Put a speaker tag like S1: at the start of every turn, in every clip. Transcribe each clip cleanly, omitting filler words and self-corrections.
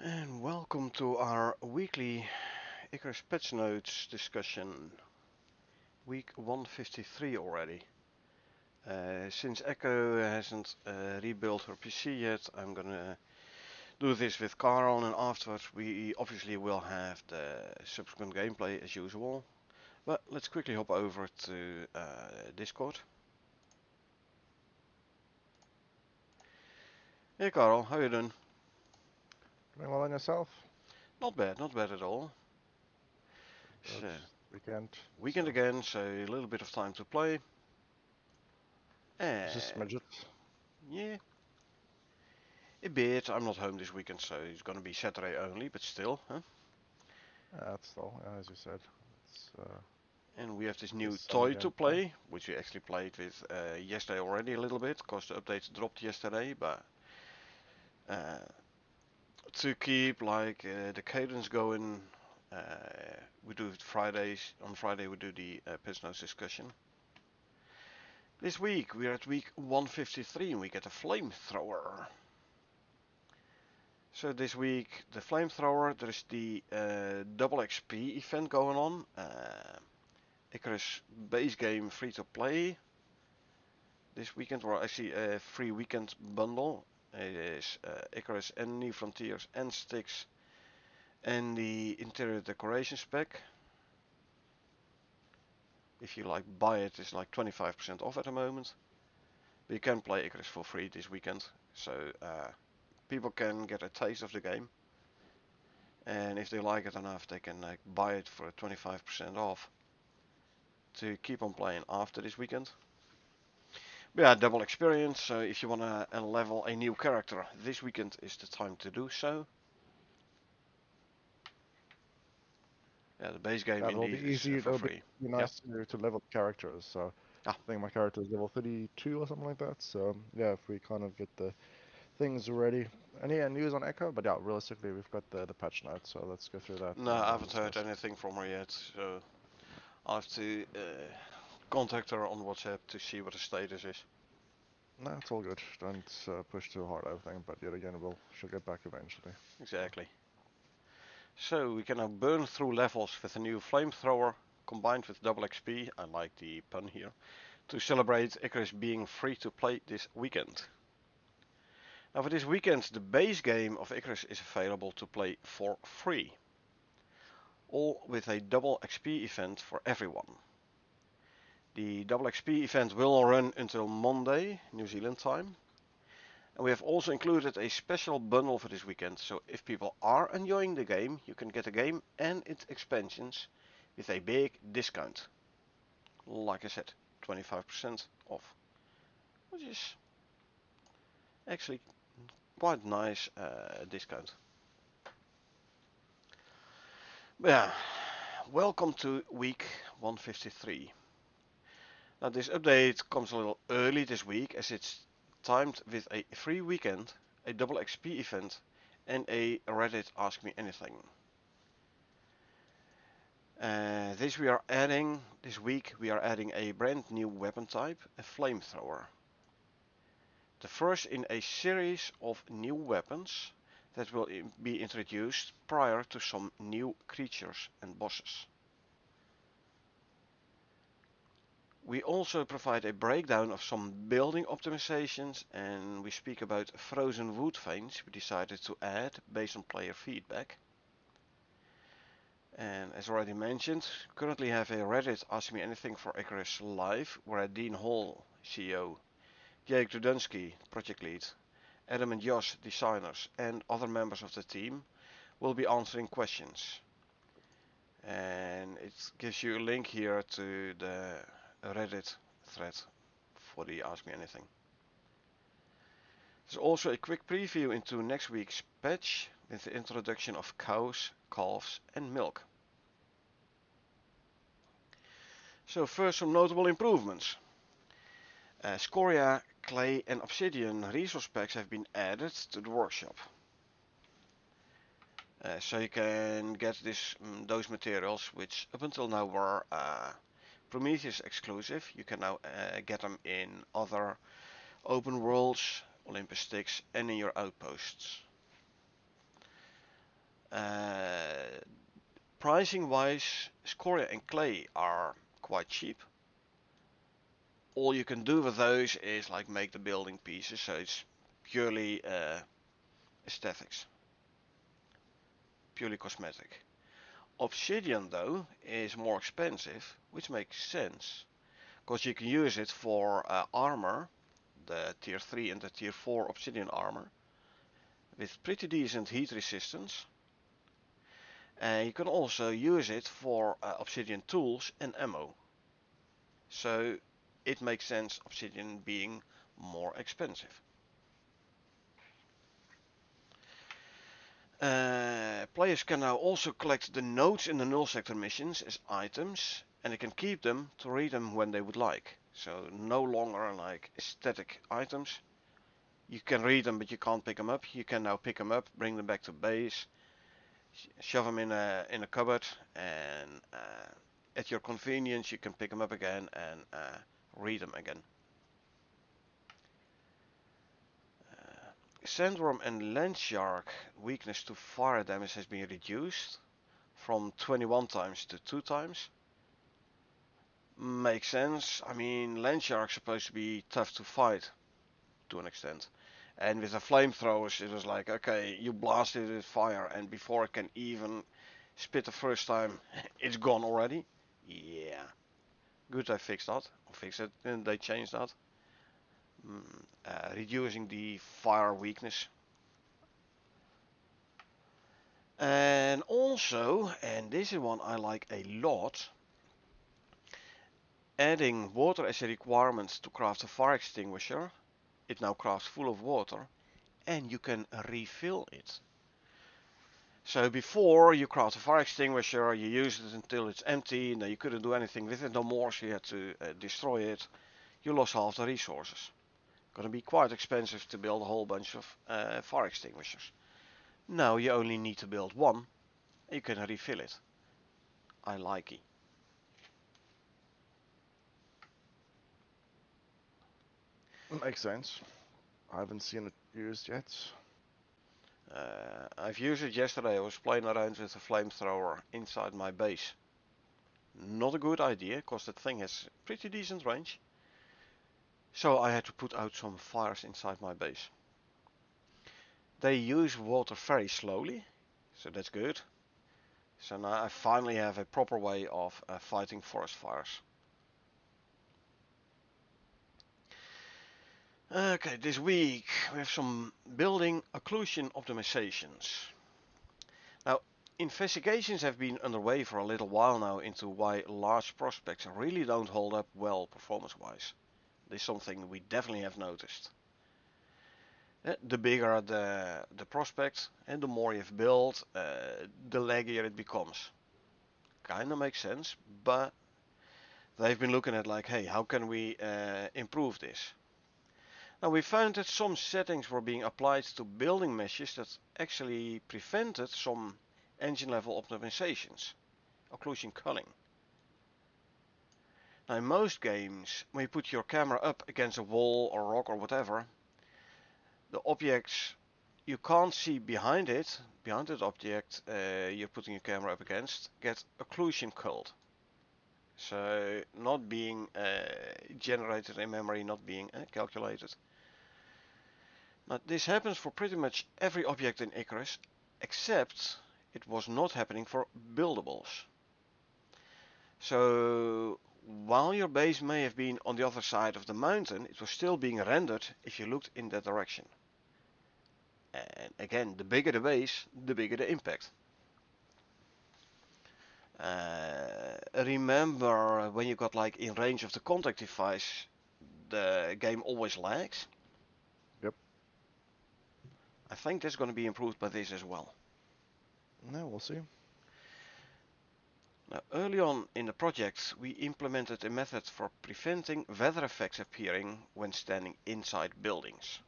S1: And welcome to our weekly Icarus Patchnotes discussion. Week 153 already. Since Echo hasn't rebuilt her PC yet, I'm gonna do this with Carl, and afterwards we obviously will have the subsequent gameplay as usual. But let's quickly hop over to Discord. Hey Carl, how you doing?
S2: Doing well on yourself?
S1: Not bad at all.
S2: Good
S1: So,
S2: weekend.
S1: weekend
S2: So
S1: again, so a little bit of time to play.
S2: just a
S1: And
S2: smidget.
S1: yeah, a bit. I'm not home this weekend, so it's gonna be Saturday only, but still, huh?
S2: That's still, as you said, it's
S1: And we have this
S2: the
S1: new
S2: summer
S1: toy to
S2: gameplay.
S1: play, which we actually played with yesterday already a little bit, because the update dropped yesterday. But uh, to keep like the cadence going, uh, we do it Fridays. On Friday we do the Patchnotes discussion. This week we are at week 153 and we get a Flamethrower. So this week the Flamethrower, there's the double XP event going on. Icarus base game free to play this weekend, or actually a free weekend bundle. It is Icarus and New Frontiers and Styx and the interior decoration spec. If you like buy it, it's like 25% off at the moment. But you can play Icarus for free this weekend, so people can get a taste of the game. And if they like it enough, they can like buy it for 25% off to keep on playing after this weekend. But yeah, double experience. So if you want to level a new character, this weekend is the time to do so. Yeah, the base game
S2: That will be
S1: indeed is
S2: easy.
S1: for
S2: It'll
S1: free.
S2: be
S1: Yeah.
S2: nice to level characters. So
S1: Ah,
S2: I think my character is level 32 or something like that. So yeah, if we kind of get the things ready. Any news on Echo? But yeah, realistically, we've got the patch notes. So let's go through that
S1: no,
S2: and
S1: I haven't heard
S2: discuss.
S1: anything from her yet. So I'll have to contact her on WhatsApp to see what the status is.
S2: No, it's all good. Don't push too hard, I think. But yet again, she'll get back eventually. So.
S1: Exactly. So we can now burn through levels with a new flamethrower combined with double XP. I like the pun here. To celebrate Icarus being free to play this weekend. Now for this weekend, the base game of Icarus is available to play for free. All with a double XP event for everyone. The double XP event will run until Monday, New Zealand time. And we have also included a special bundle for this weekend, so if people are enjoying the game, you can get the game and its expansions with a big discount. Like I said, 25% off, which is actually quite nice discount. But yeah, welcome to week 153. Now this update comes a little early this week as it's timed with a free weekend, a double XP event, and a Reddit Ask Me Anything. This week we are adding a brand new weapon type, a flamethrower. The first in a series of new weapons that will be introduced prior to some new creatures and bosses. We also provide a breakdown of some building optimizations, and we speak about frozen wood veins we decided to add based on player feedback. And as already mentioned, currently have a Reddit Ask Me Anything for Icarus live, where Dean Hall, CEO, Jake Dudunsky, project lead, Adam and Josh, designers, and other members of the team will be answering questions. And it gives you a link here to the Reddit thread for the Ask Me Anything. There's also a quick preview into next week's patch with the introduction of cows, calves, and milk. So first some notable improvements. Scoria, clay and obsidian resource packs have been added to the workshop. So you can get those materials which up until now were Prometheus exclusive. You can now get them in other open worlds, Olympus Styx, and in your outposts. Pricing wise, scoria and clay are quite cheap. All you can do with those is like make the building pieces, so it's purely aesthetics, purely cosmetic. Obsidian though is more expensive, which makes sense, because you can use it for armor, the tier 3 and the tier 4 obsidian armor, with pretty decent heat resistance. And you can also use it for obsidian tools and ammo. So it makes sense obsidian being more expensive. Players can now also collect the nodes in the null sector missions as items, and they can keep them to read them when they would like. So no longer like static items. You can read them, but you can't pick them up. You can now pick them up, bring them back to base, shove them in a cupboard, and at your convenience you can pick them up again and read them again. Sandworm and Landshark weakness to fire damage has been reduced from 21 times to 2 times. Makes sense. I mean, Landshark's supposed to be tough to fight to an extent. And with the flamethrowers, it was like, okay, you blast it with fire, and before it can even spit the first time, it's gone already. Yeah. Good they fixed that. Or fixed it, and they changed that. Reducing the fire weakness. And also, and this is one I like a lot, adding water as a requirement to craft a fire extinguisher. It now crafts full of water, and you can refill it. So before you craft a fire extinguisher, you use it until it's empty, and then you couldn't do anything with it no more, so you had to destroy it. You lost half the resources. Gonna be quite expensive to build a whole bunch of fire extinguishers. Now you only need to build one, and you can refill it. I like it.
S2: Makes sense. I haven't seen it used yet.
S1: I've used it yesterday. I was playing around with a flamethrower inside my base. Not a good idea, because that thing has pretty decent range. So I had to put out some fires inside my base. They use water very slowly, so that's good. So now I finally have a proper way of fighting forest fires. Okay, this week we have some building occlusion optimizations. Now, investigations have been underway for a little while now into why large prospects really don't hold up well performance-wise. This is something we definitely have noticed. The bigger the prospect and the more you've built, the laggier it becomes. Kinda makes sense, but they've been looking at like, hey, how can we improve this? Now we found that some settings were being applied to building meshes that actually prevented some engine level optimizations, occlusion culling. Now in most games, when you put your camera up against a wall or rock or whatever, the objects you can't see behind it, behind that object you're putting your camera up against, get occlusion culled. So not being generated in memory, not being calculated. Now this happens for pretty much every object in Icarus, except it was not happening for buildables. So while your base may have been on the other side of the mountain, it was still being rendered if you looked in that direction. And again, the bigger the base, the bigger the impact. Remember when you got like in range of the contact device, the game always lags?
S2: Yep.
S1: I think that's going to be improved by this as well.
S2: No, we'll see.
S1: Now, early on in the project, we implemented a method for preventing weather effects appearing when standing inside buildings.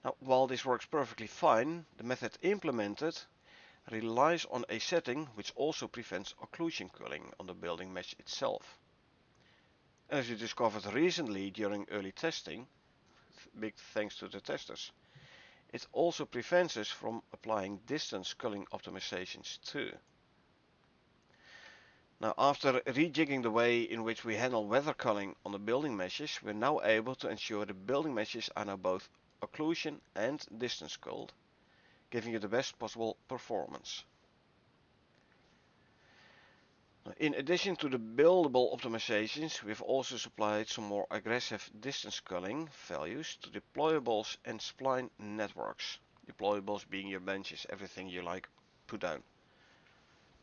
S1: Now, while this works perfectly fine, the method implemented relies on a setting which also prevents occlusion culling on the building mesh itself. As we discovered recently during early testing, big thanks to the testers, It also prevents us from applying distance culling optimizations too. Now, after rejigging the way in which we handle weather culling on the building meshes, we're now able to ensure the building meshes are now both occlusion and distance culled, giving you the best possible performance. In addition to the buildable optimizations, we've also supplied some more aggressive distance culling values to deployables and spline networks. Deployables being your benches, everything you like put down.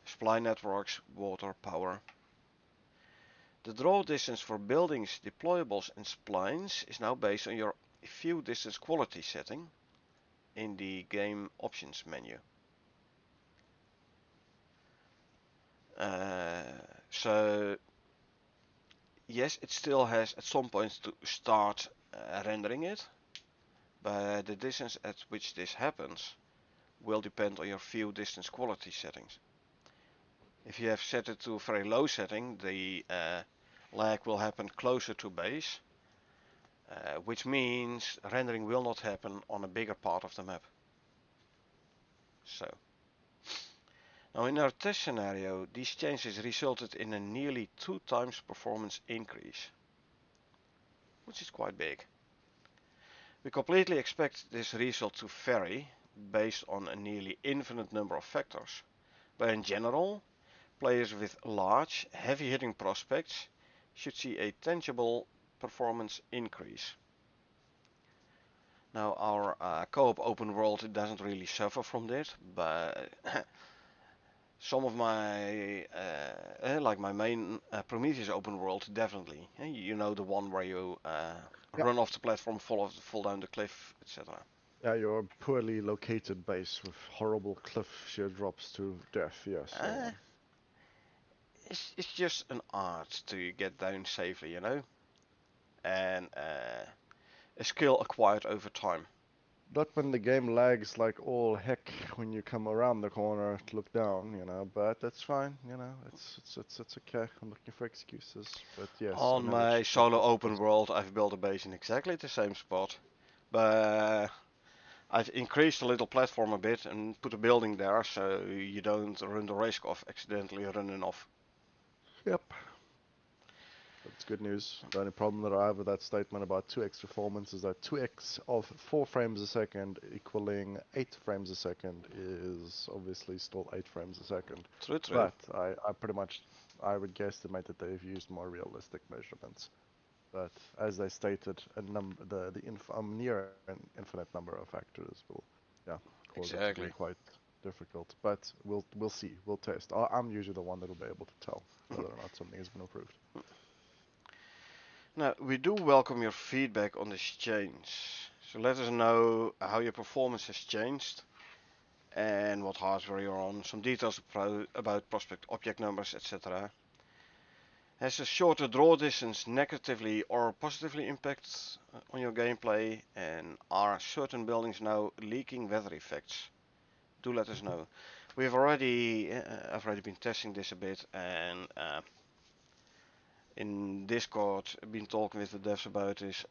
S1: Spline networks, water, power. The draw distance for buildings, deployables and splines is now based on your view distance quality setting in the game options menu. So yes, it still has at some point to start rendering it, but the distance at which this happens will depend on your view distance quality settings. If you have set it to a very low setting, the lag will happen closer to base, which means rendering will not happen on a bigger part of the map. So, now in our test scenario, these changes resulted in a nearly 2 times performance increase, which is quite big. We completely expect this result to vary based on a nearly infinite number of factors, but in general, players with large, heavy-hitting prospects should see a tangible performance increase. Now our co-op open world doesn't really suffer from this, but some of my, like my main Prometheus open world, definitely. You know, the one where you
S2: Yeah.
S1: run off the platform, fall down the cliff, etc.
S2: Yeah, your poorly located base with horrible cliff sheer drops to death. Yes, that
S1: Uh,
S2: one.
S1: it's just an art to get down safely, you know, and a skill acquired over time.
S2: Not when the game lags like all heck when you come around the corner to look down, but that's fine, it's okay. I'm looking for excuses, but yes, I
S1: On
S2: know which
S1: my solo
S2: example it
S1: open
S2: is.
S1: world, I've built a base in exactly the same spot, but I've increased the little platform a bit and put a building there so you don't run the risk of accidentally running off.
S2: Yep, that's good news. The only problem that I have with that statement about 2x performance is that 2x of 4 frames a second equaling 8 frames a second is obviously still 8 frames a second.
S1: True, true.
S2: But I pretty much, I would guesstimate that they've used more realistic measurements. But as I stated, near an infinite number of factors will, yeah, cause it to be
S1: Exactly.
S2: quite difficult. But we'll see, we'll test. I'm usually the one that will be able to tell whether or not something has been improved.
S1: Now, we do welcome your feedback on this change. So let us know how your performance has changed and what hardware you're on, some details about prospect object numbers, etc. Has a shorter draw distance negatively or positively impact on your gameplay, and are certain buildings now leaking weather effects? Do let us know. I've already been testing this a bit, and in Discord been talking with the devs about this.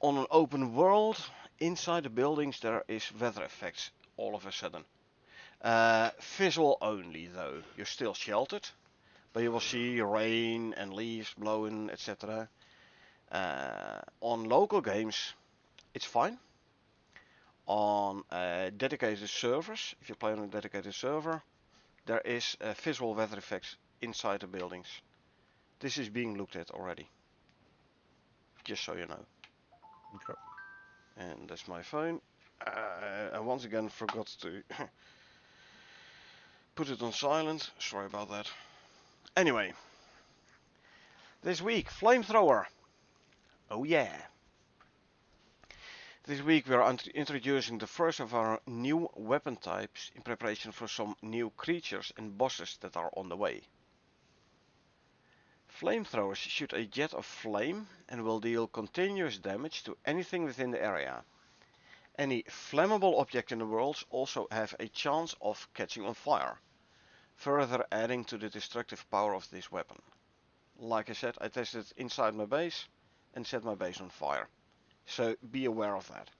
S1: On an open world, inside the buildings there is weather effects all of a sudden. Visual only though. You're still sheltered, but you will see rain and leaves blowing, etc. On local games, it's fine. On dedicated servers, if you play on a dedicated server, there is visual weather effects inside the buildings. This is being looked at already, just so you know.
S2: Okay.
S1: And that's my phone. I once again forgot to put it on silent. Sorry about that. Anyway, this week, Flamethrower. Oh yeah. This week we are introducing the first of our new weapon types in preparation for some new creatures and bosses that are on the way. Flamethrowers shoot a jet of flame and will deal continuous damage to anything within the area. Any flammable object in the world also have a chance of catching on fire, further adding to the destructive power of this weapon. Like I said, I tested it inside my base and set my base on fire. So be aware of that.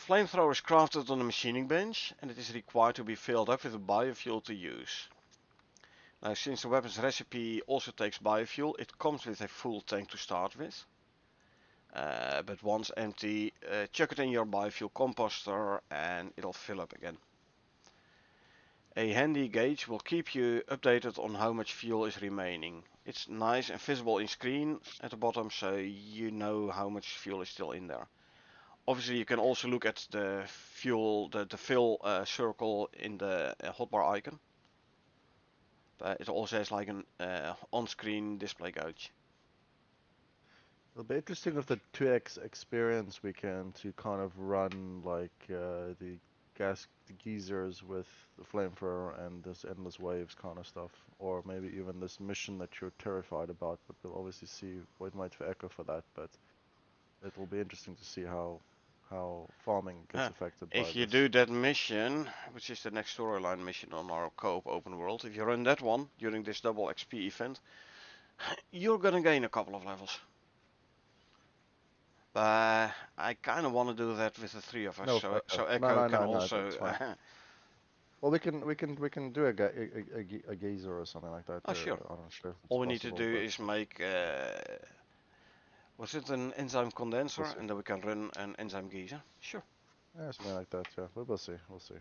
S1: Flamethrower is crafted on a machining bench and it is required to be filled up with a biofuel to use. Now, since the weapon's recipe also takes biofuel, it comes with a full tank to start with. But once empty, chuck it in your biofuel composter and it'll fill up again. A handy gauge will keep you updated on how much fuel is remaining. It's nice and visible in screen at the bottom, so you know how much fuel is still in there. Obviously, you can also look at the fuel, the fill circle in the hotbar icon. But it also has like an on-screen display gauge.
S2: It'll be interesting with the 2x experience weekend to kind of run like the geysers with the flamethrower and this endless waves kind of stuff, or maybe even this mission that you're terrified about. But we'll obviously see what might for echo for that. But it will be interesting to see how farming gets affected by
S1: If you
S2: this.
S1: do that mission, which is the next storyline mission on our co-op open world, if you run that one during this double XP event, you're gonna gain a couple of levels. But I kind of want to do that with the three of us,
S2: No,
S1: so
S2: Echo.
S1: Echo can
S2: No,
S1: also.
S2: that's fine. Well, we can do a geyser or something like that.
S1: Oh sure.
S2: I'm not sure if it's
S1: All we need to
S2: possible,
S1: do
S2: but
S1: is make was it an enzyme condenser,
S2: we'll see.
S1: and then we can run an enzyme geyser. Sure.
S2: Yeah, something like that. Yeah, but we'll see. We'll see.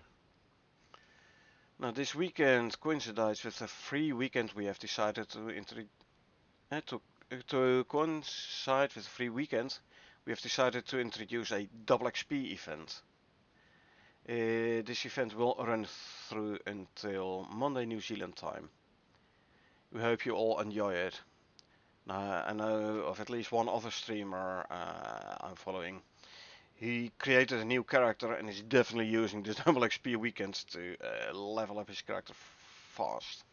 S1: Now this weekend coincides with a free weekend we have decided to coincide with a free weekend. We have decided to introduce a double XP event. This event will run through until Monday New Zealand time. We hope you all enjoy it. I know of at least one other streamer I'm following. He created a new character and is definitely using the double XP weekends to level up his character fast.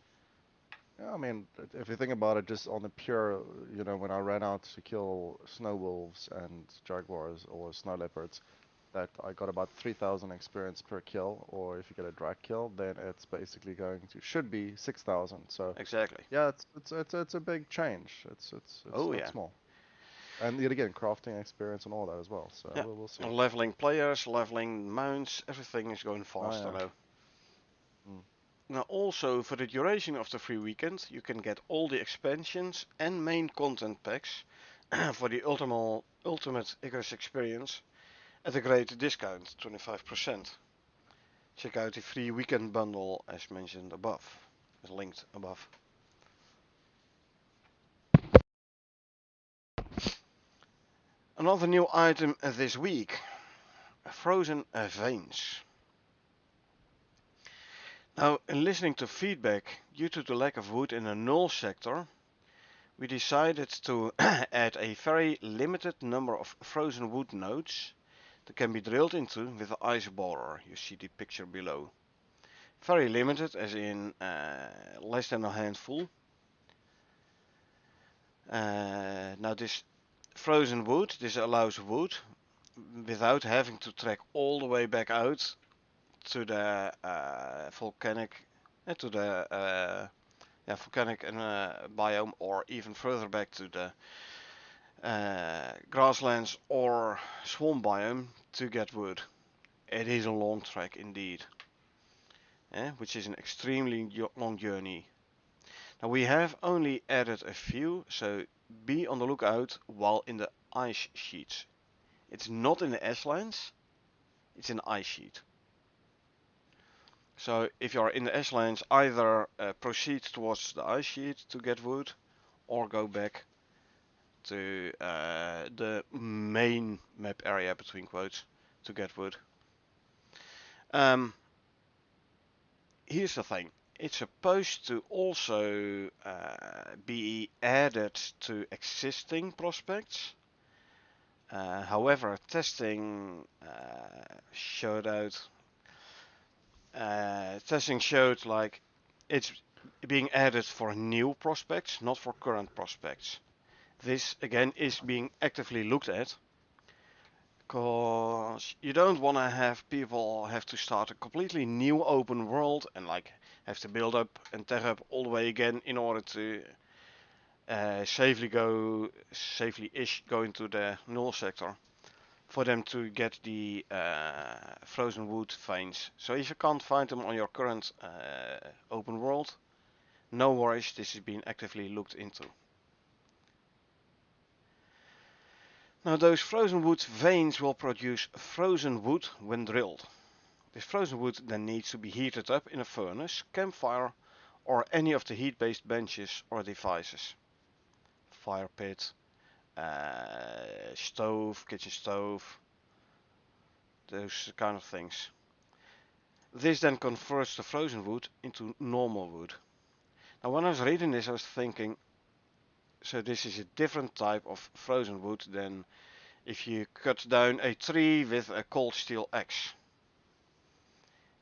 S2: Yeah, I mean, if you think about it, just on the pure, when I ran out to kill snow wolves and jaguars or snow leopards, that I got about 3,000 experience per kill. Or if you get a drag kill, then it's basically should be 6,000. So
S1: Exactly.
S2: yeah, it's a big change. It's
S1: Oh
S2: not
S1: yeah.
S2: small. And yet again, crafting experience and all that as well. So
S1: Yeah.
S2: we'll see.
S1: Leveling players, leveling mounts, everything is going
S2: Oh
S1: faster
S2: yeah.
S1: now.
S2: Mm.
S1: Now also for the duration of the free weekend you can get all the expansions and main content packs for the ultimate Icarus experience at a great discount, 25%. Check out the free weekend bundle as mentioned above, as linked above. Another new item this week, frozen veins. Now, in listening to feedback due to the lack of wood in the null sector, we decided to add a very limited number of frozen wood nodes that can be drilled into with the ice borer. You see the picture below. Very limited, as in less than a handful. Now this frozen wood, this allows wood without having to trek all the way back out to the volcanic, to the volcanic biome, or even further back to the grasslands or swamp biome to get wood. It is a long trek indeed, which is an extremely long journey. Now we have only added a few, so be on the lookout while in the ice sheets. It's not in the S-lands, it's in the ice sheet. So if you are in the S-lands, either proceed towards the ice sheet to get wood, or go back to the main map area, between quotes, to get wood. Here's the thing. It's supposed to also be added to existing prospects. However, testing showed like it's being added for new prospects, not for current prospects. This again is being actively looked at, because you don't want to have people have to start a completely new open world and like have to build up and tear up all the way again in order to safely-ish go into the null sector for them to get the frozen wood veins. So if you can't find them on your current open world, no worries, this is being actively looked into. Now those frozen wood veins will produce frozen wood when drilled. This frozen wood then needs to be heated up in a furnace, campfire, or any of the heat-based benches or devices. Fire pit, stove, kitchen stove, those kind of things. This then converts the frozen wood into normal wood. Now when I was reading this I was thinking, so this is a different type of frozen wood than if you cut down a tree with a cold steel axe.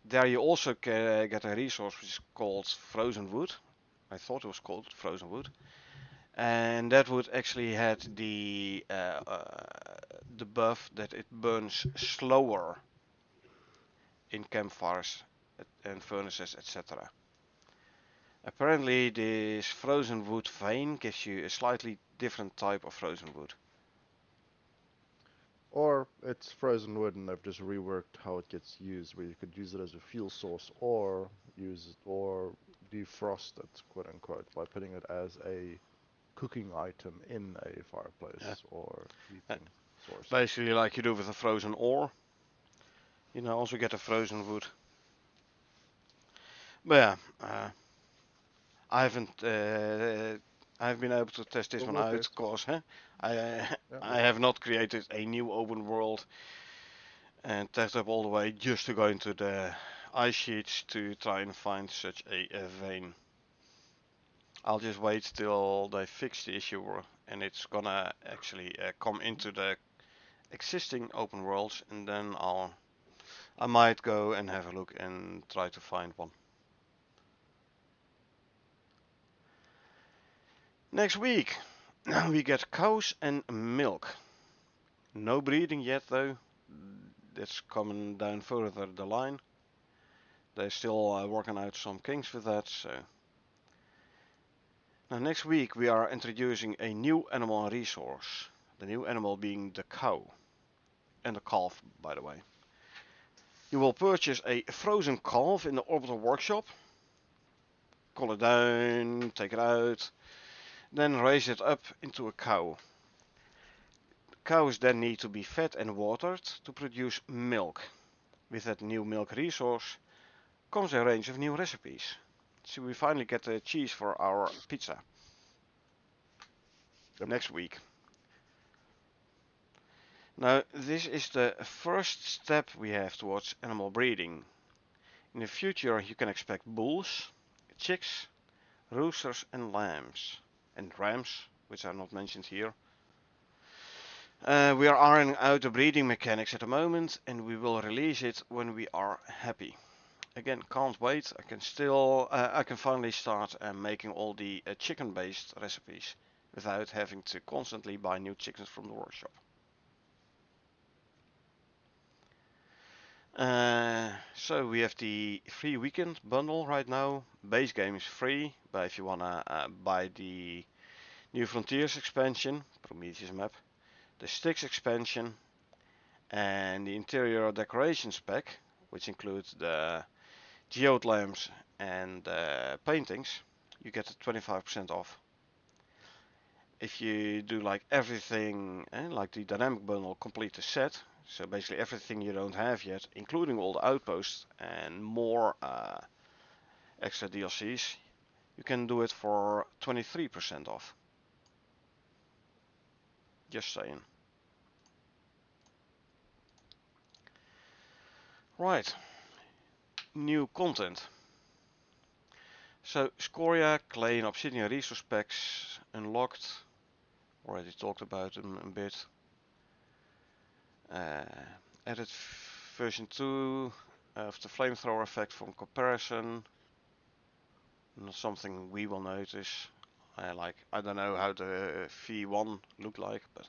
S1: There you also get a resource which is called frozen wood. I thought it was called frozen wood. And that would actually had the buff that it burns slower in campfires and furnaces, etc. Apparently this frozen wood vein gives you a slightly different type of frozen wood.
S2: Or it's frozen wood and they've just reworked how it gets used, where you could use it as a fuel source or use it or defrost it, quote unquote, by putting it as a cooking item in a fireplace or heating source.
S1: Basically like you do with a frozen ore. You know, also get a frozen wood. But yeah, I haven't I've been able to test this one
S2: We'll
S1: out
S2: test.
S1: because I
S2: Yeah,
S1: I have not created a new open world and test up all the way just to go into the ice sheets to try and find such a vein. I'll just wait till they fix the issue and it's gonna actually come into the existing open worlds, and then I might go and have a look and try to find one. Next week we get cows and milk. No breeding yet though. That's coming down further the line. They're still working out some kinks with that. So now next week we are introducing a new animal resource. The new animal being the cow and the calf, by the way. You will purchase a frozen calf in the orbital workshop. Cool it down, take it out, then raise it up into a cow. Cows then need to be fed and watered to produce milk. With that new milk resource comes a range of new recipes. So we finally get the cheese for our pizza.
S2: Yep.
S1: Next week. Now this is the first step we have towards animal breeding. In the future you can expect bulls, chicks, roosters and lambs. And rams, which are not mentioned here. We are ironing out the breeding mechanics at the moment, and we will release it when we are happy. Again, can't wait. I can finally start making all the chicken-based recipes without having to constantly buy new chickens from the workshop. So we have the free weekend bundle right now. Base game is free, but if you wanna buy the New Frontiers expansion, Prometheus map, the Styx expansion, and the interior decorations pack, which includes the geode lamps and paintings, you get 25% off. If you do like everything, like the dynamic bundle, complete the set, so basically everything you don't have yet, including all the outposts and more extra DLCs, you can do it for 23% off. Just saying. Right, new content. So Scoria, Clay and Obsidian resource packs unlocked. Already talked about them a bit. Added version 2 of the Flamethrower effect from comparison. Not something we will notice. I don't know how the V1 looked like, but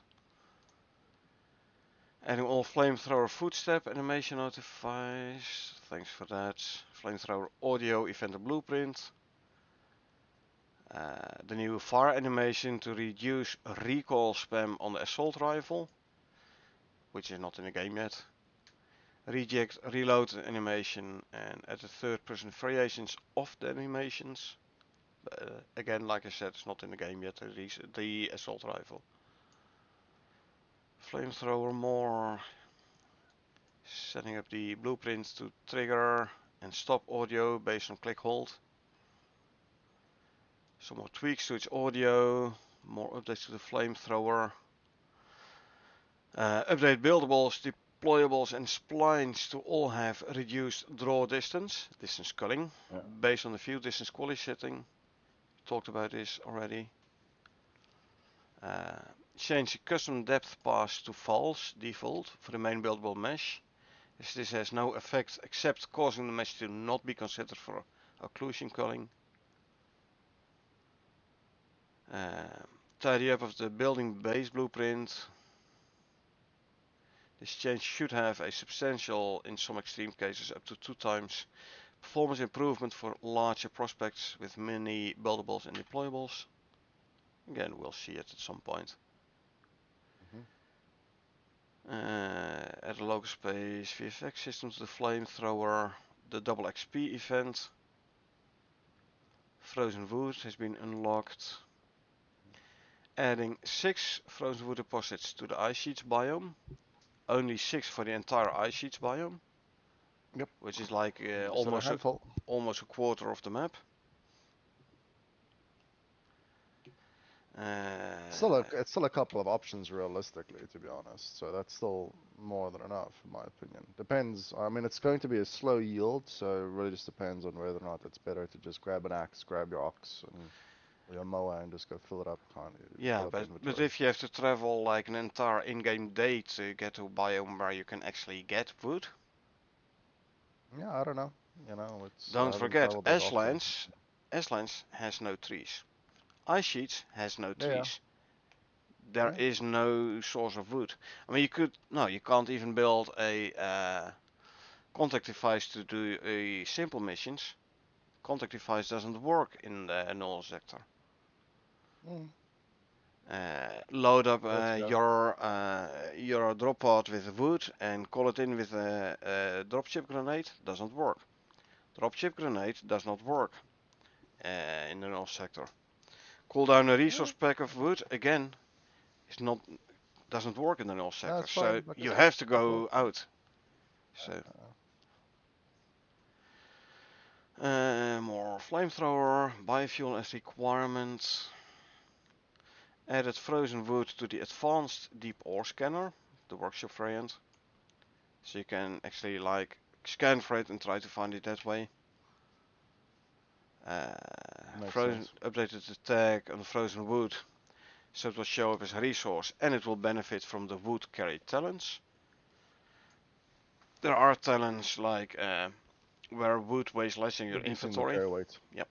S1: adding all Flamethrower footstep animation notifies. Thanks for that. Flamethrower audio event and blueprint. The new fire animation to reduce recoil spam on the assault rifle, which is not in the game yet. Reject reload animation and add the third person variations of the animations. Again, like I said, it's not in the game yet, the assault rifle. Flamethrower more. Setting up the blueprints to trigger and stop audio based on click hold. Some more tweaks to its audio, more updates to the flamethrower. Update buildables, deployables and splines to all have reduced draw distance culling, based on the field distance quality setting. Talked about this already. Change the custom depth pass to false default for the main buildable mesh, as this has no effect except causing the mesh to not be considered for occlusion culling. Tidy up of the building base blueprint. This change should have a substantial, in some extreme cases, up to 2 times performance improvement for larger prospects with many buildables and deployables. Again, we'll see it at some point. Add a local space VFX system to the flamethrower. The double XP event. Frozen wood has been unlocked. Adding 6 frozen wood deposits to the ice sheets biome. Only 6 for the entire ice sheets biome.
S2: Yep.
S1: Which is like almost a quarter of the map.
S2: It's still a couple of options realistically, to be honest. So that's still more than enough, in my opinion. Depends. I mean, it's going to be a slow yield, so it really just depends on whether or not it's better to just grab an axe, grab your ox, and your mower, and just go fill it up.
S1: Yeah, but if you have to travel like an entire in-game day to get to a biome where you can actually get wood.
S2: Yeah, I don't know. You know, it's.
S1: Don't forget, Ashlands has no trees. Ice Sheets has no trees. There is no source of wood. I mean, you can't even build a contact device to do simple missions. Contact device doesn't work in the null sector. Load up your drop pod with wood and call it in with a dropship grenade. Doesn't work. Dropship grenade does not work in the null sector. Cool down a resource pack of wood again. Doesn't work in the null sector. So you have to go out. So more flamethrower, biofuel as requirement. Added frozen wood to the advanced deep ore scanner, the workshop variant. So you can actually like scan for it and try to find it that way. Updated the tag on the frozen wood, so it will show up as a resource and it will benefit from the wood carry talents. There are talents like where wood weighs less in your inventory. Yep.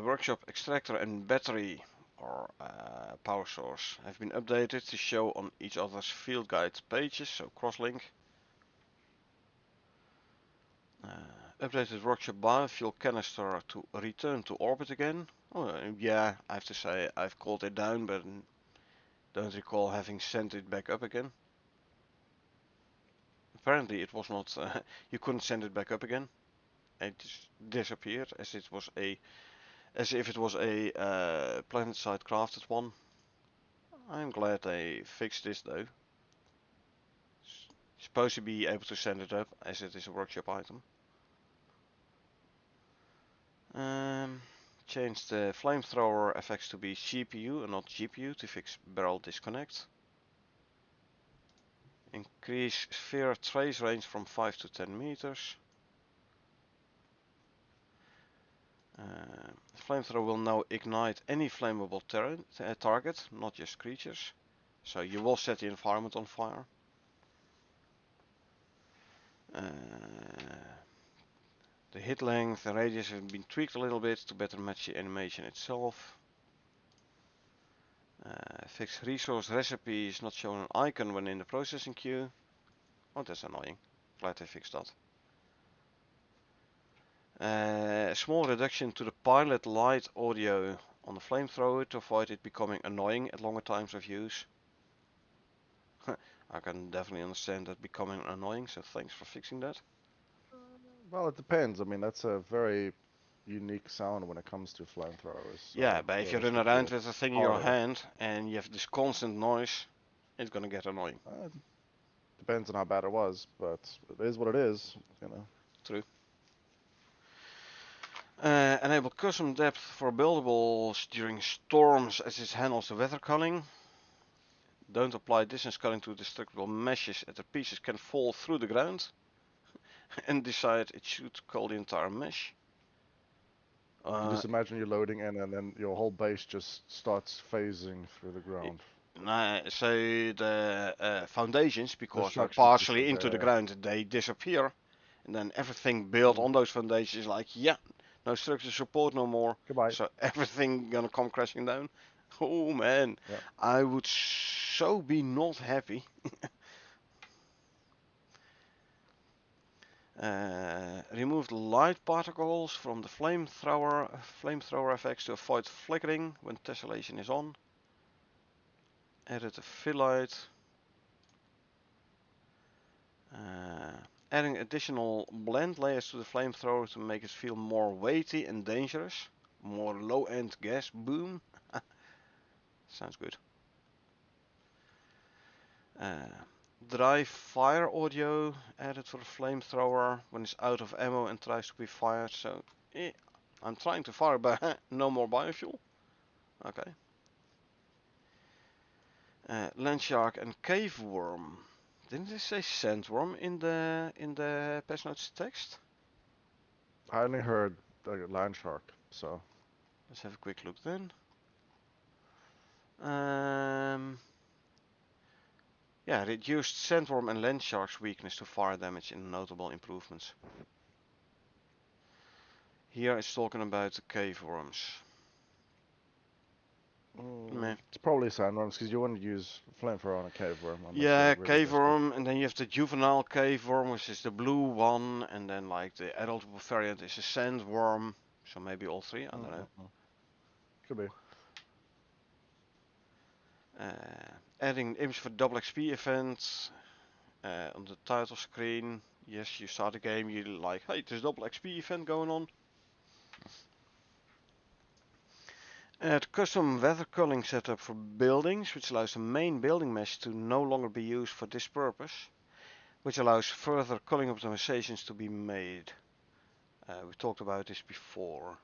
S1: Workshop extractor and battery or power source have been updated to show on each other's field guide pages, so crosslink. Updated workshop biofuel canister to return to orbit again. Oh, yeah, I have to say I've called it down, but don't recall having sent it back up again. Apparently it was not, you couldn't send it back up again. It just disappeared as if it was a planet side crafted one. I'm glad they fixed this though. Supposed to be able to send it up as it is a workshop item. Change the flamethrower effects to be CPU and not GPU to fix barrel disconnect. Increase sphere trace range from 5 to 10 meters. Flamethrower will now ignite any flammable target, not just creatures. So you will set the environment on fire. The hit length and radius have been tweaked a little bit to better match the animation itself. Fix resource recipes not showing an icon when in the processing queue. Oh, that's annoying. Glad they fixed that. Small reduction to the pilot light audio on the flamethrower to avoid it becoming annoying at longer times of use. I can definitely understand that becoming annoying, so thanks for fixing that.
S2: Well, it depends. I mean, that's a very unique sound when it comes to flamethrowers.
S1: Yeah,
S2: So
S1: but if you run
S2: realistically,
S1: around with
S2: it's
S1: a thing in your
S2: harder.
S1: hand and you have this constant noise, it's gonna get annoying.
S2: It depends on how bad it was, but it is what it is.
S1: True. Enable custom depth for buildables during storms as it handles the weather culling. Don't apply distance culling to destructible meshes as the pieces can fall through the ground. And decide it should cull the entire mesh.
S2: You just imagine you're loading in, and then your whole base just starts phasing through the ground.
S1: So the foundations,
S2: The
S1: because they're
S2: structures
S1: partially into the
S2: disappear.
S1: ground, they disappear. And then everything built on those foundations is like, yeah, no structural support no more.
S2: Goodbye.
S1: So everything gonna come crashing down. Oh man,
S2: Yep.
S1: I would so be not happy. Remove light particles from the flamethrower effects to avoid flickering when tessellation is on. Added a fill light. Adding additional blend layers to the flamethrower to make it feel more weighty and dangerous. More low-end gas boom. Sounds good. Dry fire audio added for the flamethrower when it's out of ammo and tries to be fired. So I'm trying to fire, but no more biofuel. Okay. Land shark and cave worm. Didn't it say sandworm in the Patchnotes text?
S2: I only heard the land shark, so
S1: Let's have a quick look then. Um, yeah, reduced sandworm and land shark's weakness to fire damage in notable improvements. Here it's talking about the cave worms. Meh.
S2: it's probably sandworms because you wouldn't use flamethrower on a cave worm unless you're
S1: Yeah,
S2: really
S1: cave
S2: desperate.
S1: worm, and then you have the juvenile cave worm, which is the blue one, and then like the adult variant is a sandworm. So maybe all three, I don't know.
S2: Could be.
S1: Adding image for double XP events on the title screen. Yes, you start the game, you like, hey, there's double XP event going on. Add custom weather culling setup for buildings, which allows the main building mesh to no longer be used for this purpose, which allows further culling optimizations to be made. We talked about this before.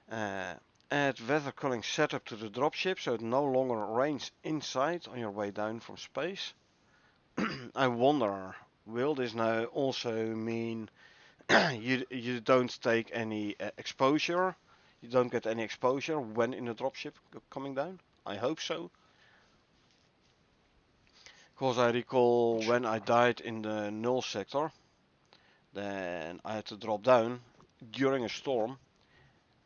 S1: Add weather culling setup to the dropship so it no longer rains inside on your way down from space. I wonder, will this now also mean you don't take any exposure? You don't get any exposure when in the dropship coming down? I hope so. Because I recall when I died in the null sector, then I had to drop down during a storm,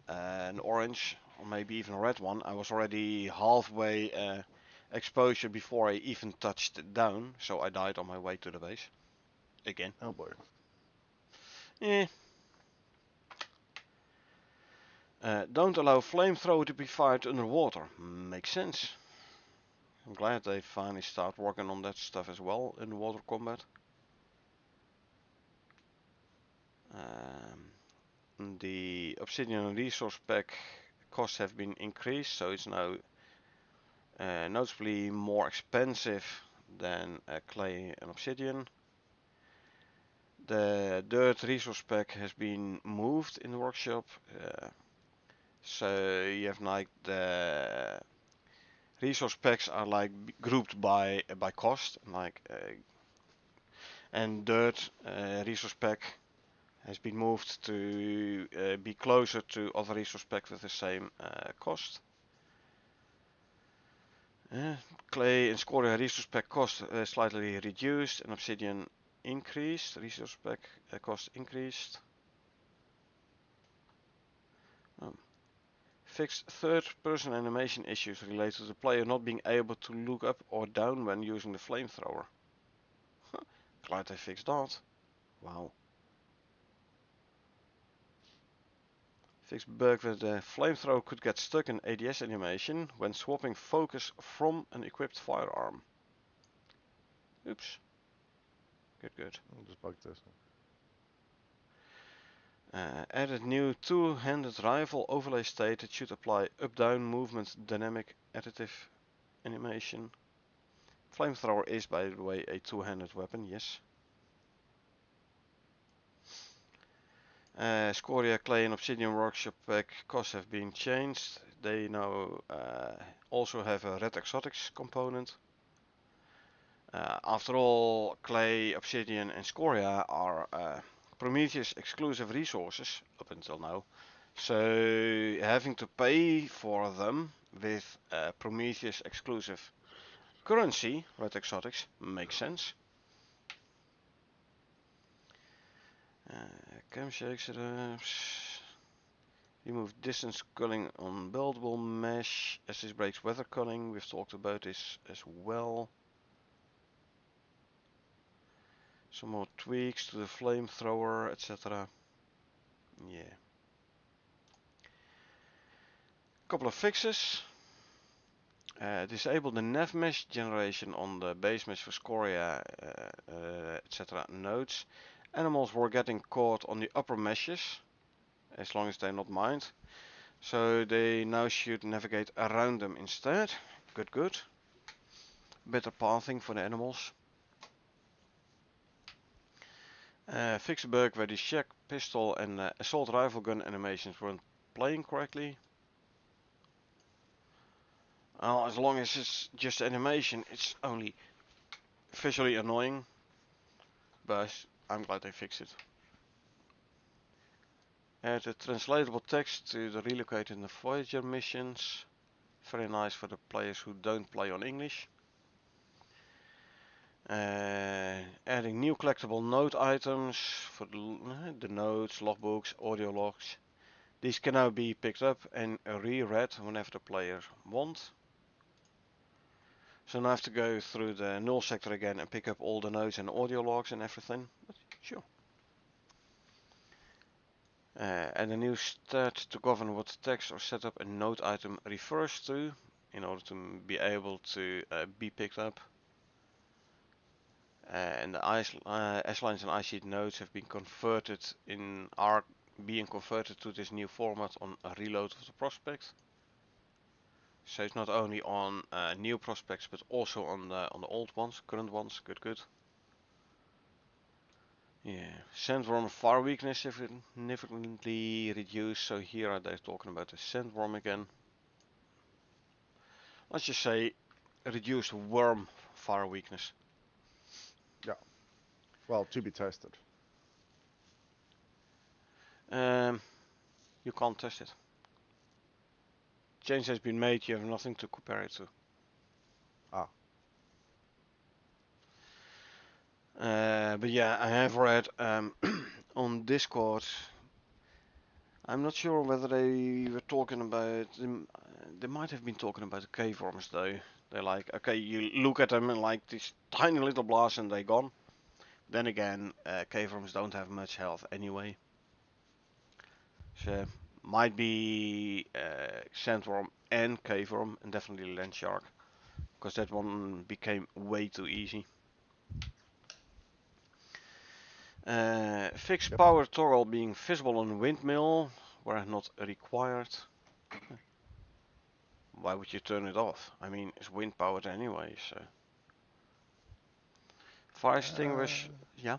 S1: an orange or maybe even a red one. I was already halfway exposure before I even touched down, so I died on my way to the base. Again.
S2: Oh boy.
S1: Eh. Don't allow flamethrower to be fired underwater. Makes sense. I'm glad they finally start working on that stuff as well in water combat. The obsidian resource pack costs have been increased, so it's now noticeably more expensive than clay and obsidian. The dirt resource pack has been moved in the workshop, so you have like the resource packs are like grouped by cost, like and dirt resource pack has been moved to be closer to other resource packs with the same cost. Clay and scoria resource pack cost slightly reduced, and obsidian increased. Resource pack cost increased. Fixed third-person animation issues related to the player not being able to look up or down when using the flamethrower. Glad they fixed that. Wow. Fixed bug where the flamethrower could get stuck in ADS animation when swapping focus from an equipped firearm. Oops. Good.
S2: I'll just bug this.
S1: Added new two-handed rifle overlay state that should apply up-down movement dynamic additive animation. Flamethrower is, by the way, a two-handed weapon, yes. Scoria, Clay and Obsidian Workshop pack costs have been changed. They now also have a red exotics component. After all, Clay, Obsidian and Scoria are Prometheus exclusive resources up until now. So having to pay for them with Prometheus exclusive currency, red exotics, makes sense. Cam shakes it up. Remove distance culling on buildable mesh. As this breaks weather culling. We've talked about this as well. Some more tweaks to the flamethrower, etc. Yeah. Couple of fixes. Disable the nav mesh generation on the base mesh for Scoria, etc. nodes. Animals were getting caught on the upper meshes, as long as they not mind. So they now should navigate around them instead. Good. Better pathing for the animals. Fix a bug where the shack pistol and assault rifle gun animations weren't playing correctly. As long as it's just animation, it's only visually annoying. But I'm glad they fixed it. Add a translatable text to the relocated and the Voyager missions. Very nice for the players who don't play on English. Adding new collectible note items for the notes, logbooks, audio logs. These can now be picked up and reread whenever the players want. So now I have to go through the null sector again and pick up all the notes and audio logs and everything. But sure. And a new stat to govern what text or setup a note item refers to in order to be able to be picked up. And the S-lines and I-sheet nodes have been converted are being converted to this new format on a reload of the prospect. So it's not only on new prospects but also on the old ones, current ones. Good. Yeah, sandworm fire weakness significantly reduced. So here they're talking about the sandworm again. Let's just say reduced worm fire weakness.
S2: Yeah. Well, to be tested.
S1: You can't test it. Change has been made, you have nothing to compare it to. But yeah, I have read on Discord. I'm not sure whether they were talking about. They might have been talking about the cave worms though. They're like, okay, you look at them and like these tiny little blasts and they're gone. Then again, cave worms don't have much health anyway. So might be sandworm and cave worm and definitely land shark, because that one became way too easy. Fixed power toggle being visible on windmill where not required. Why would you turn it off? I mean, it's wind powered anyway, so. Fire extinguish, yeah.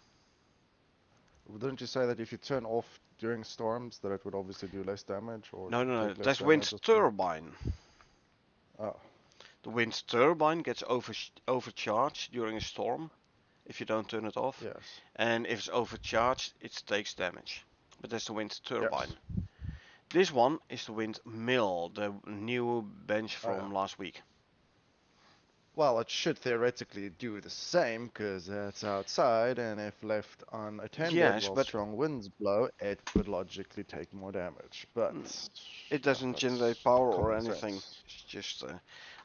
S2: Didn't you say that if you turn off during storms, that it would obviously do less damage, or
S1: No,
S2: take less
S1: that's
S2: damage?
S1: wind turbine.
S2: Oh.
S1: The wind turbine gets overcharged during a storm if you don't turn it off.
S2: Yes.
S1: And if it's overcharged, it takes damage. But that's the wind turbine.
S2: Yes.
S1: This one is the windmill, the new bench from last week.
S2: Well, it should theoretically do the same, because it's outside, and if left unattended while strong winds blow, it would logically take more damage. But
S1: it doesn't generate power or anything. It's just,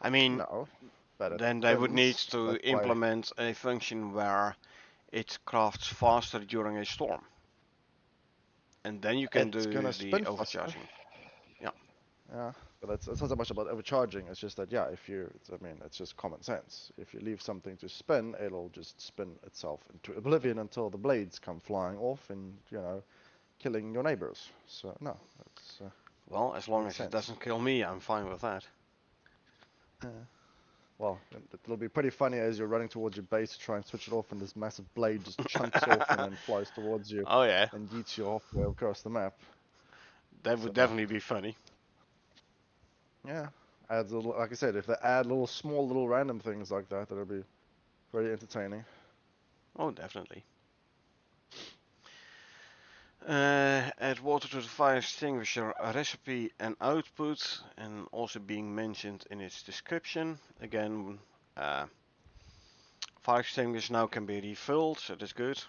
S1: I mean,
S2: no, but
S1: then they would need to implement a function where it crafts faster during a storm. And then you can do the overcharging.
S2: Yeah, but it's not so much about overcharging. It's just that yeah, if you, I mean, it's just common sense. If you leave something to spin, it'll just spin itself into oblivion until the blades come flying off and killing your neighbors. So no, that's
S1: Well, as long
S2: makes
S1: as it
S2: sense.
S1: doesn't kill me, I'm fine with that.
S2: Uh, well, it'll be pretty funny as you're running towards your base to try and switch it off, and this massive blade just chunks off and then flies towards you
S1: Oh yeah,
S2: and yeets you halfway across the map.
S1: that would
S2: So
S1: definitely be funny.
S2: yeah, adds a little, like I said, if they add little small little random things like that, that'll be very entertaining.
S1: Oh, definitely. Add water to the fire extinguisher, a recipe and output, and also being mentioned in its description. Again, fire extinguisher now can be refilled, so that's good.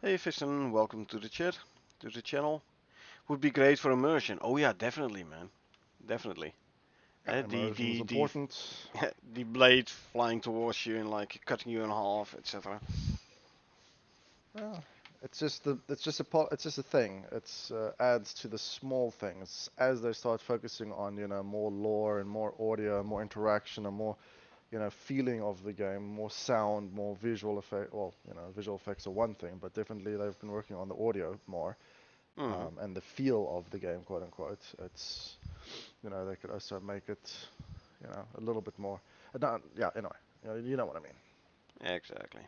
S1: Hey Fiston, welcome to the chat, to the channel. Would be great for immersion. Oh yeah, definitely, man, definitely.
S2: Yeah,
S1: The
S2: immersion's important.
S1: the blade flying towards you and like cutting you in half, etc.
S2: Yeah, it's just a thing. It's adds to the small things as they start focusing on more lore and more audio, and more interaction, and more feeling of the game, more sound, more visual effect. Well, visual effects are one thing, but definitely they've been working on the audio more,
S1: Mm-hmm.
S2: and the feel of the game, quote unquote. It's they could also make it a little bit more. Not, yeah, anyway, you know what I mean.
S1: Exactly.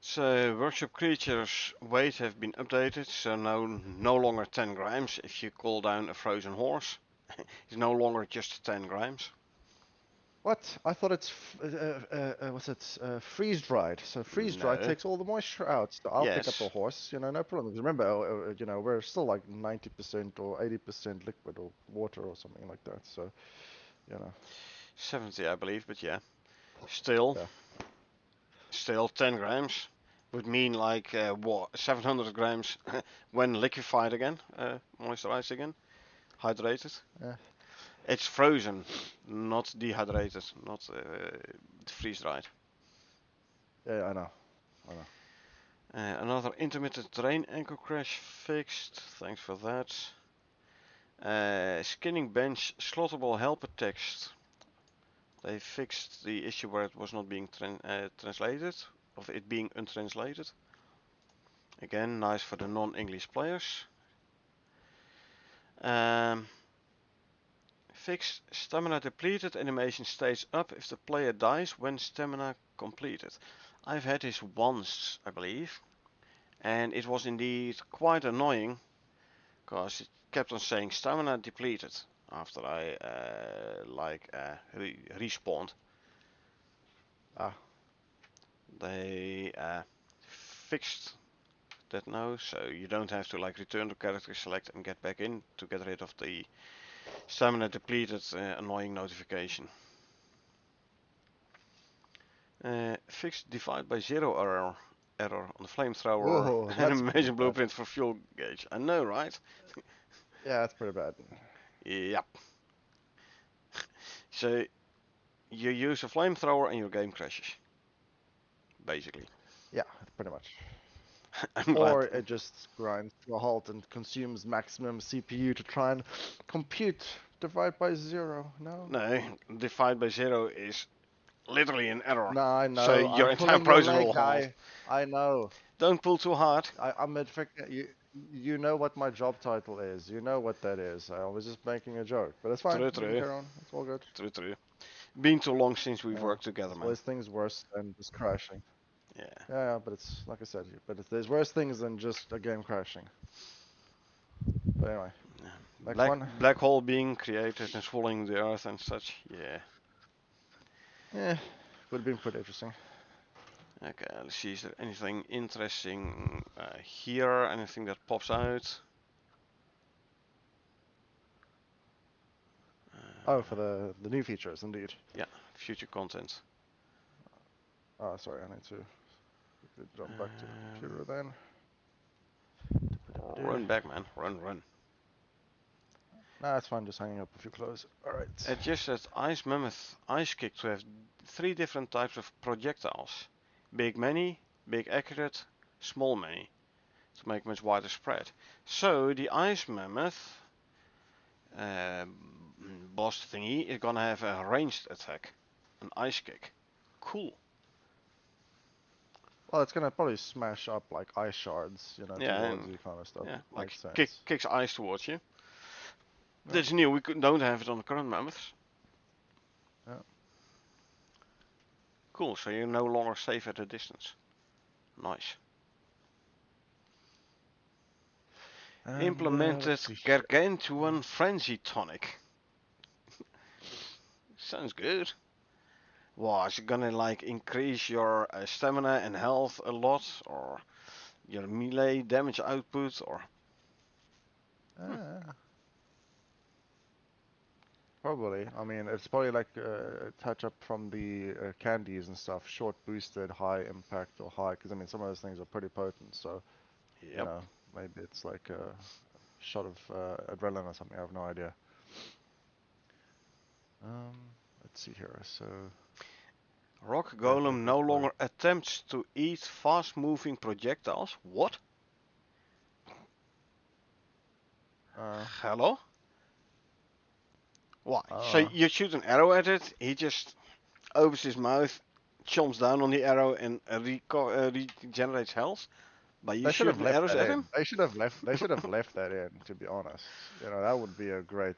S1: So workshop creatures weight have been updated, so now no longer 10 grams if you call down a frozen horse. It's no longer just 10 grams.
S2: What? I thought it's what's it? Freeze dried. So freeze dried
S1: No.
S2: takes all the moisture out. So I'll pick up a
S1: Yes.
S2: horse. No problem. 'Cause remember, we're still like 90% or 80% liquid or water or something like that. So you know,
S1: 70 I believe, but yeah. Still,
S2: yeah,
S1: still 10 grams would mean like what 700 grams when liquefied again, moisturized again, hydrated.
S2: yeah,
S1: It's frozen, not dehydrated, not freeze dried.
S2: yeah. I know.
S1: Another intermittent terrain anchor crash fixed. Thanks for that. Skinning bench slotable helper text. They fixed the issue where it was not being translated, of it being untranslated. Again, nice for the non-English players. Um, Fixed stamina depleted animation stays up if the player dies when stamina completed. I've had this once, I believe, and it was indeed quite annoying because it kept on saying stamina depleted after I respawned.
S2: Ah,
S1: They fixed that now, so you don't have to like return to character select and get back in to get rid of the stamina depleted annoying notification. Fixed divide by zero error on the flamethrower
S2: whoa,
S1: and
S2: that's pretty
S1: amazing
S2: bad.
S1: blueprint for fuel gauge. I know, right?
S2: Yeah, that's pretty bad.
S1: Yep. So you use a flamethrower and your game crashes, basically.
S2: Yeah, pretty much.
S1: I'm glad.
S2: Or it just grinds to a halt and consumes maximum CPU to try and compute divide by zero. No.
S1: No, divide by zero is literally an error.
S2: No, I
S1: So
S2: know.
S1: your
S2: I'm
S1: entire
S2: pulling your
S1: process
S2: leg,
S1: will halt.
S2: guy. I know.
S1: Don't pull too hard.
S2: I'm a you know what my job title is. You know what that is. I was just making a joke, but it's fine.
S1: True,
S2: We can
S1: true,
S2: carry on. It's all good.
S1: true, true. Been too long since we've
S2: Yeah,
S1: worked together,
S2: there's
S1: man.
S2: always things worse than just crashing.
S1: Yeah.
S2: Yeah, but it's like I said, there's worse things than just a game crashing. But anyway, next one.
S1: Black hole being created and swallowing the earth and such. Yeah.
S2: Yeah, would have been pretty interesting.
S1: Okay, let's see. Is there anything interesting here? Anything that pops out?
S2: Oh, for the new features, indeed.
S1: Yeah, future content.
S2: Oh, sorry, I need to quickly jump back to the
S1: Um,
S2: computer then.
S1: Run back, man. Run, run.
S2: Nah, it's fine, just hanging up a few clothes. Alright.
S1: It just says Ice Mammoth Ice Kick to have three different types of projectiles. Big many, big accurate, small many. To make much wider spread. So the Ice Mammoth boss thingy is gonna have a ranged attack, an ice kick. Cool.
S2: Well, it's gonna probably smash up like ice shards,
S1: Yeah,
S2: towards
S1: and
S2: you, kind of stuff.
S1: yeah, like
S2: Makes sense.
S1: kicks ice towards you.
S2: Yeah,
S1: That's new. We don't have it on the current mammoths.
S2: yeah.
S1: Cool. So you're no longer safe at a distance. Nice.
S2: And
S1: Implemented
S2: let's see here.
S1: gargantuan frenzy tonic. Sounds good. Wow, is it gonna like increase your stamina and health a lot, or your melee damage output, or hmm,
S2: Uh, Probably. I mean, it's probably like a touch up from the candies and stuff. Short boosted, high impact or high. Because I mean, some of those things are pretty potent. So
S1: yep.
S2: maybe it's like a shot of adrenaline or something. I have no idea. Um, let's see here. So
S1: Rock
S2: that will
S1: Golem
S2: be
S1: no
S2: good.
S1: longer attempts to eat fast-moving projectiles. What?
S2: Uh,
S1: Hello? Why?
S2: I don't
S1: So
S2: know.
S1: you shoot an arrow at it, he just opens his mouth, chomps down on the arrow, and regenerates health by you
S2: They should have
S1: shooting
S2: left
S1: arrows
S2: that
S1: at him?
S2: in. They should have left. They should have left that in. To be honest, that would be a great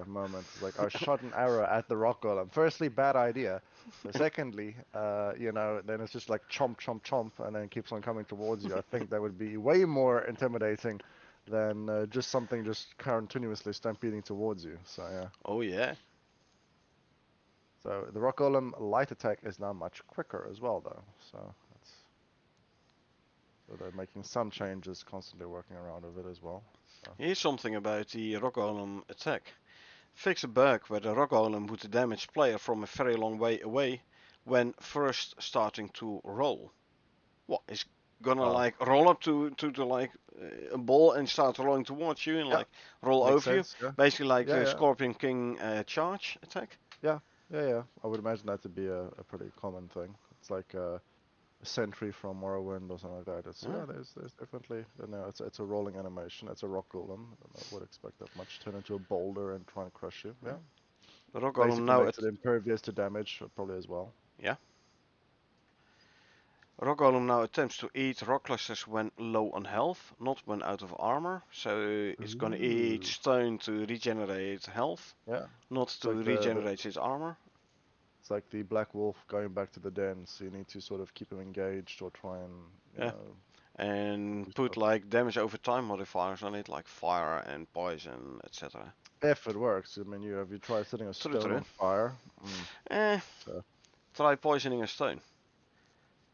S2: moment. It's like I shot an arrow at the rock golem. Firstly, bad idea. But secondly, then it's just like chomp, chomp, chomp, and then keeps on coming towards you. I think that would be way more intimidating than just something just continuously stampeding towards you. So yeah.
S1: Oh yeah.
S2: So the rock golem light attack is now much quicker as well, though. So they're making some changes, constantly working around with it as well. So.
S1: Here's something about the Rock Golem attack. Fix a bug where the Rock Golem would damage player from a very long way away when first starting to roll. What is gonna
S2: Oh,
S1: like roll up to like a ball and start rolling towards you and
S2: yeah,
S1: like roll
S2: makes
S1: over you?
S2: sense. Yeah,
S1: Basically like
S2: yeah,
S1: the
S2: yeah,
S1: Scorpion King charge attack.
S2: yeah, yeah, yeah. I would imagine that to be a pretty common thing. It's like a sentry from Morrowind or something like that. It's
S1: Yeah.
S2: yeah, there's definitely it's a rolling animation. It's a rock golem. I would expect that much. Turn into a boulder and try and crush you.
S1: Yeah.
S2: Yeah,
S1: The Rock Golem
S2: basically
S1: now
S2: makes it impervious to damage, probably as well.
S1: yeah. Rock Golem now attempts to eat rock clusters when low on health, not when out of armor. So it's gonna eat
S2: Ooh,
S1: stone to regenerate health,
S2: yeah.
S1: not
S2: It's
S1: to
S2: like
S1: regenerate his armor.
S2: it's like the black wolf going back to the den. So you need to sort of keep him engaged or try and
S1: Yeah. And
S2: do
S1: put
S2: stuff.
S1: like damage over time modifiers on it, like fire and poison, etc.
S2: If it works, I mean, have you tried setting a
S1: True,
S2: stone
S1: true.
S2: on fire? Mm.
S1: Eh,
S2: So
S1: try poisoning a stone.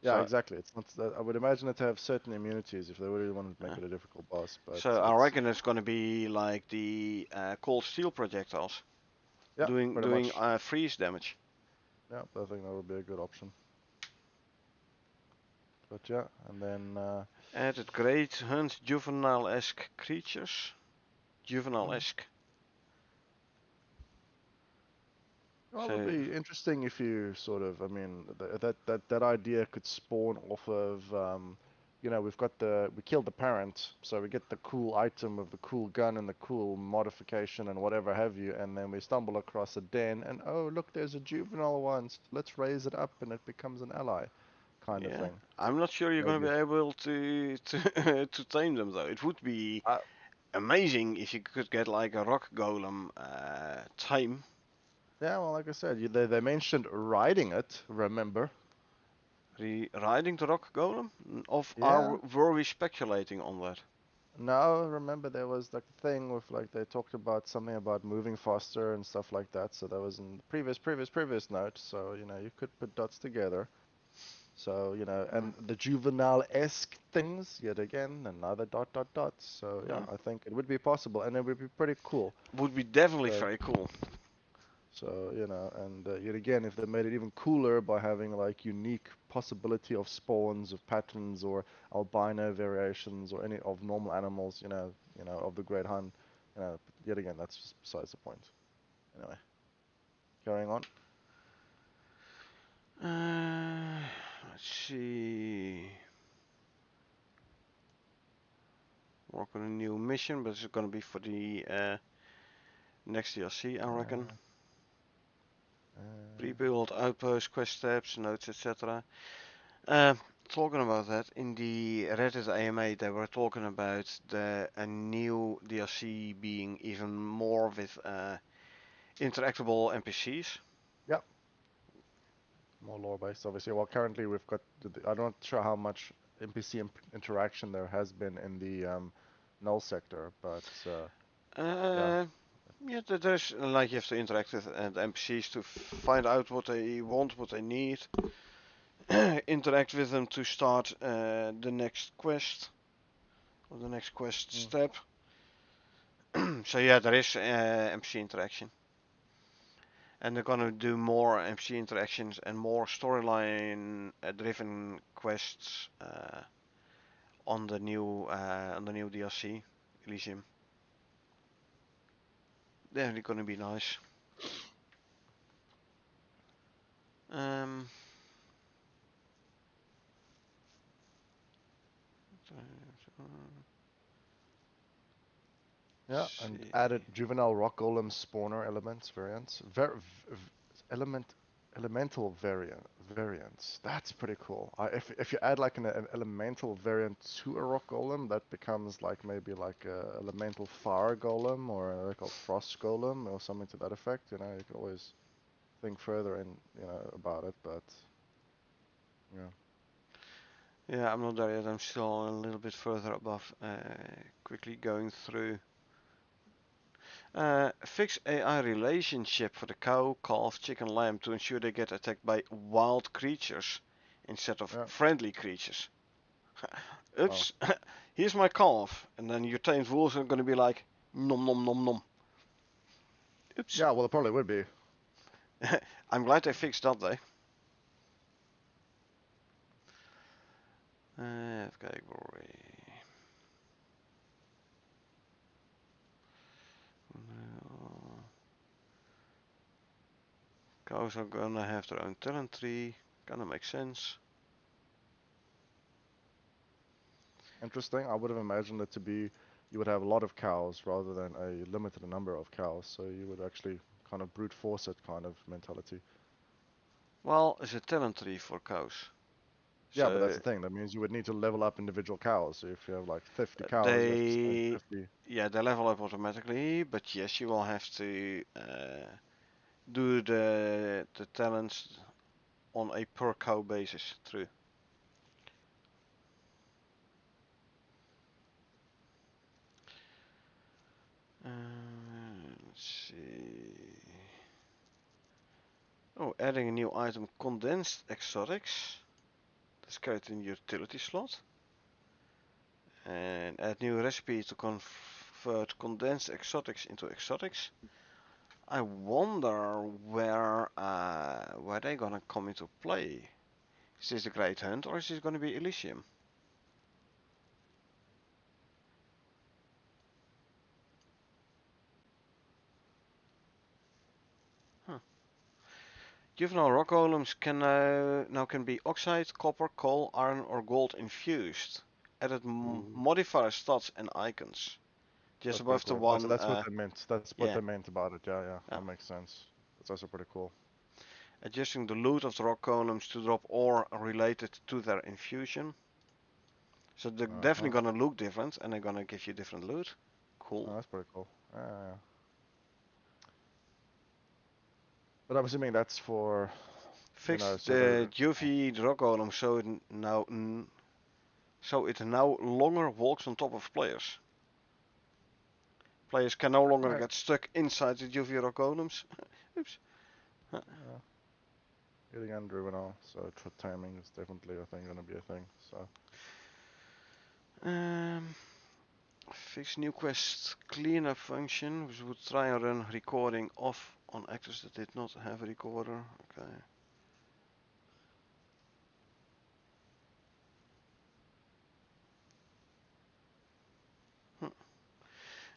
S2: yeah,
S1: So,
S2: exactly. It's not that I would imagine it to have certain immunities if they really wanted to make
S1: uh,
S2: it a difficult boss, but
S1: so I
S2: it's
S1: reckon it's gonna be like the cold steel projectiles,
S2: yeah, pretty
S1: doing
S2: much.
S1: freeze damage.
S2: Yeah, I think that would be a good option. But yeah, and then
S1: Added great hunt juvenile-esque creatures.
S2: mm,
S1: Juvenile-esque.
S2: well, it would
S1: So
S2: be interesting if you sort of, I mean, that idea could spawn off of, we killed the parent, so we get the cool item of the cool gun and the cool modification and whatever have you, and then we stumble across a den, and oh, look, there's a juvenile one, so let's raise it up and it becomes an ally, kind of
S1: yeah,
S2: thing.
S1: I'm not sure you're gonna
S2: Maybe.
S1: be able to to tame them though. It would be
S2: Uh,
S1: amazing if you could get like a rock golem tame.
S2: yeah, well, like I said, they mentioned riding it, remember?
S1: Riding the rock golem? Of
S2: Yeah.
S1: were we speculating on that?
S2: No, remember there was like a thing with like they talked about something about moving faster and stuff like that. So that was in the previous note. So you could put dots together. So
S1: Mm,
S2: and the juvenile-esque things yet again another dot dot dot. So yeah,
S1: yeah.
S2: I think it would be possible and it would be pretty cool.
S1: Would be definitely
S2: So
S1: very cool.
S2: and yet again, if they made it even cooler by having like unique possibility of spawns, of patterns, or albino variations, or any of normal animals, of the Great Hun, yet again, that's just besides the point. Anyway, carrying on.
S1: Uh, let's see. Work on a new mission, but it's gonna be for the Next DLC, I reckon.
S2: Uh,
S1: Pre-built outpost, quest steps, notes, etc. Talking about that, in the Reddit AMA, they were talking about a new DLC being even more with interactable NPCs.
S2: yeah, more lore based, obviously. Well, currently we've got. I'm not sure how much NPC interaction there has been in the null sector, but yeah.
S1: Uh, yeah, there's like you have to interact with the NPCs to find out what they want, what they need. Interact with them to start the next quest or the next quest
S2: Mm.
S1: step. So yeah, there is NPC interaction, and they're gonna do more NPC interactions and more storyline driven quests on the new DLC Elysium. They're gonna be nice. Um,
S2: Yeah, and
S1: see.
S2: added juvenile rock golem spawner elements variants. Element elemental variants. That's pretty cool. If you add like an elemental variant to a rock golem, that becomes like maybe like a elemental fire golem or like a frost golem or something to that effect. You know, you can always think further in about it, but yeah.
S1: Yeah, I'm not there yet. I'm still a little bit further above. Quickly going through. Fix AI relationship for the cow, calf, chicken, lamb to ensure they get attacked by wild creatures instead of
S2: Yeah.
S1: friendly creatures.
S2: Well,
S1: Oops, here's my calf, and then your tamed wolves are gonna be like nom nom nom nom. Oops.
S2: yeah. Well, it probably would be.
S1: I'm glad they fixed that though. Even kijken. Cows are gonna have their own talent tree. Kinda makes sense.
S2: Interesting. I would have imagined it to be you would have a lot of cows rather than a limited number of cows. So you would actually kind of brute force it kind of mentality.
S1: Well, it's a talent tree for cows.
S2: Yeah, but that's
S1: So
S2: the thing. That means you would need to level up individual cows. So if you have like 50 cows, you have to spend
S1: they
S2: 50.
S1: yeah, they level up automatically, but yes, you will have to do the talents on a per cow basis. True. Let's see. Oh, adding a new item, condensed exotics. Let's create a utility slot. And add new recipe to convert condensed exotics into exotics. I wonder where they gonna come into play. Is this the Great Hunt or is this gonna be Elysium? Huh. Juvenile rock golems can now can be oxide, copper, coal, iron, or gold infused. Added
S2: Ooh,
S1: modifier stats and icons. Just
S2: that's pretty
S1: above the
S2: cool. Oh, so
S1: one,
S2: that's what they meant. That's what
S1: yeah,
S2: they meant about it. Yeah, yeah,
S1: yeah.
S2: that makes sense. That's also pretty cool.
S1: Adjusting the loot of the rock golems to drop ore related to their infusion. So they're definitely
S2: Uh-huh.
S1: gonna look different and they're gonna give you different loot.
S2: Oh,
S1: Cool.
S2: that's pretty cool. Yeah, yeah. But I'm assuming that's for,
S1: Fix
S2: so
S1: the
S2: they're.
S1: UV rock golem so it now longer walks on top of players. Players can no longer
S2: Alright.
S1: get stuck inside the UV rock golems. Oops.
S2: Yeah. Getting undriven now, so timing is definitely I think gonna be a thing. So
S1: Um, Fix new quest cleanup function, which would try and run recording off on actors that did not have a recorder. Okay.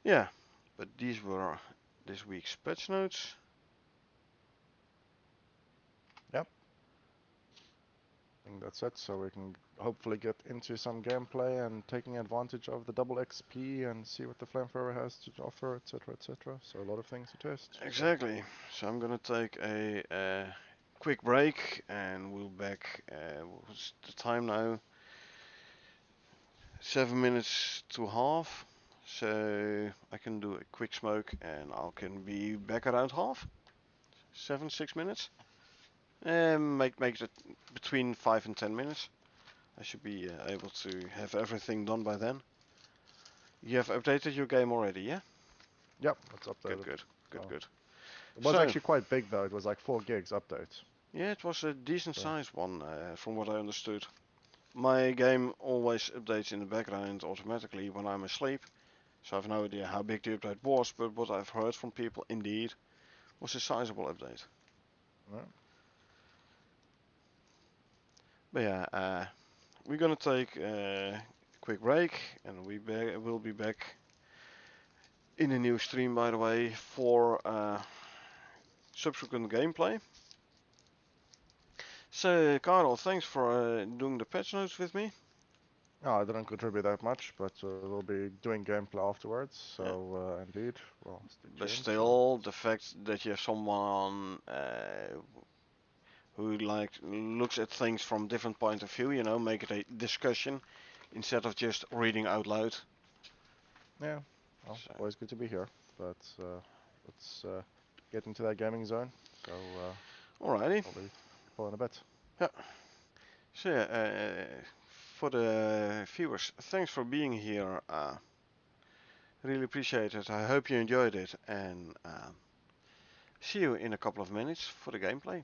S1: Yeah, but these were this week's patch notes.
S2: yep. think that's it. So we can hopefully get into some gameplay and taking advantage of the double XP and see what the Flamethrower has to offer, etc., etc. So a lot of things to test. So
S1: Exactly. So I'm gonna take a quick break, and we'll back. What's the time now? 7 minutes to half. So I can do a quick smoke, and I can be back around half. 6 minutes. Make it between 5 and 10 minutes. I should be able to have everything done by then. You have updated your game already, yeah?
S2: yep, it's
S1: Good,
S2: updated.
S1: good, good,
S2: So
S1: good.
S2: it was
S1: So,
S2: actually quite big though. It was like 4 gigs update.
S1: yeah, it was a decent
S2: So
S1: sized one, from what I understood. My game always updates in the background automatically when I'm asleep, so I have no idea how big the update was, but what I've heard from people, indeed, was a sizable update.
S2: yeah.
S1: But yeah, we're gonna take a quick break, and we'll be back in a new stream, by the way, for subsequent gameplay. So, Karel, thanks for doing the patch notes with me.
S2: No, I didn't contribute that much, but we'll be doing gameplay afterwards.
S1: Yeah.
S2: So indeed, well, stay
S1: But
S2: tuned. So
S1: still, the fact that you have someone who like looks at things from different point of view, make it a discussion instead of just reading out loud.
S2: yeah, well,
S1: So,
S2: always good to be here. But let's get into that gaming zone. So
S1: alrighty.
S2: probably call in a bit.
S1: Yeah. So yeah, for the viewers, thanks for being here. Really appreciate it. I hope you enjoyed it, and see you in a couple of minutes for the gameplay.